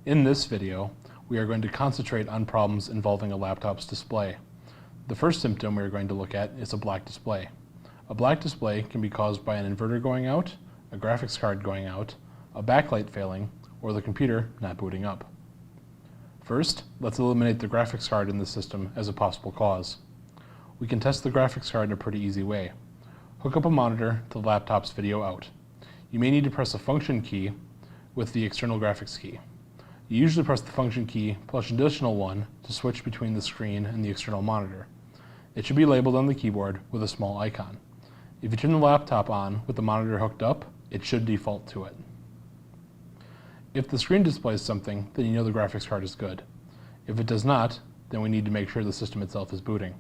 In this video, we are going to concentrate on problems involving a laptop's display. The first symptom we are going to look at is a black display. A black display can be caused by an inverter going out, a graphics card going out, a backlight failing, or the computer not booting up. First, let's eliminate the graphics card in the system as a possible cause. We can test the graphics card in a pretty easy way. Hook up a monitor to the laptop's video out. You may need to press a function key with the external graphics key. You usually press the function key plus an additional one to switch between the screen and the external monitor. It should be labeled on the keyboard with a small icon. If you turn the laptop on with the monitor hooked up, it should default to it. If the screen displays something, then you know the graphics card is good. If it does not, then we need to make sure the system itself is booting.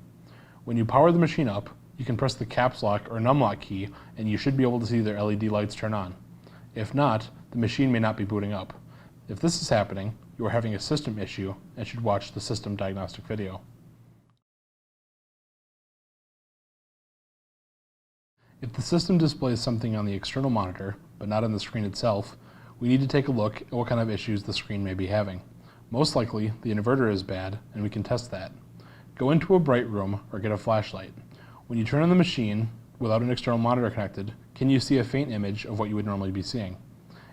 When you power the machine up, you can press the caps lock or numlock key and you should be able to see their LED lights turn on. If not, the machine may not be booting up. If this is happening, you are having a system issue and should watch the system diagnostic video. If the system displays something on the external monitor, but not on the screen itself, we need to take a look at what kind of issues the screen may be having. Most likely, the inverter is bad, and we can test that. Go into a bright room or get a flashlight. When you turn on the machine without an external monitor connected, can you see a faint image of what you would normally be seeing?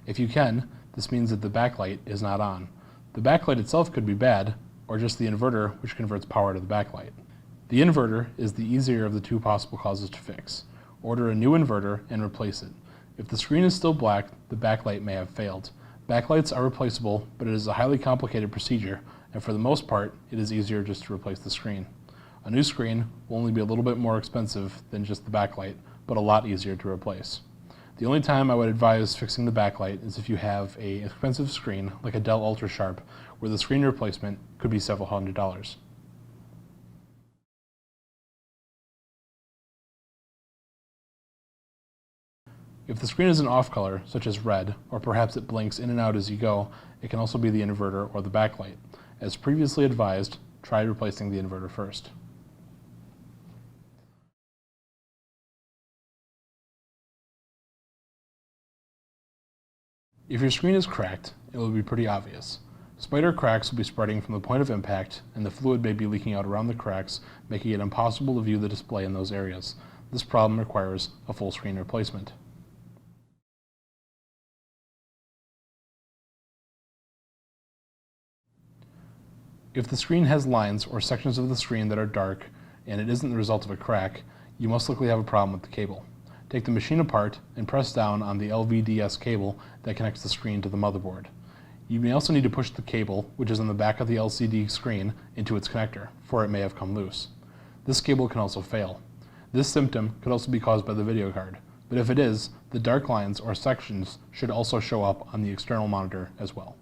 If you can, this means that the backlight is not on. The backlight itself could be bad, or just the inverter, which converts power to the backlight. The inverter is the easier of the two possible causes to fix. Order a new inverter and replace it. If the screen is still black, the backlight may have failed. Backlights are replaceable, but it is a highly complicated procedure, and for the most part, it is easier just to replace the screen. A new screen will only be a little bit more expensive than just the backlight, but a lot easier to replace. The only time I would advise fixing the backlight is if you have an expensive screen, like a Dell UltraSharp, where the screen replacement could be several $100s. If the screen is an off color, such as red, or perhaps it blinks in and out as you go, it can also be the inverter or the backlight. As previously advised, try replacing the inverter first. If your screen is cracked, it will be pretty obvious. Spider cracks will be spreading from the point of impact, and the fluid may be leaking out around the cracks, making it impossible to view the display in those areas. This problem requires a full screen replacement. If the screen has lines or sections of the screen that are dark, and it isn't the result of a crack, you most likely have a problem with the cable. Take the machine apart and press down on the LVDS cable that connects the screen to the motherboard. You may also need to push the cable, which is on the back of the LCD screen, into its connector, for it may have come loose. This cable can also fail. This symptom could also be caused by the video card, but if it is, the dark lines or sections should also show up on the external monitor as well.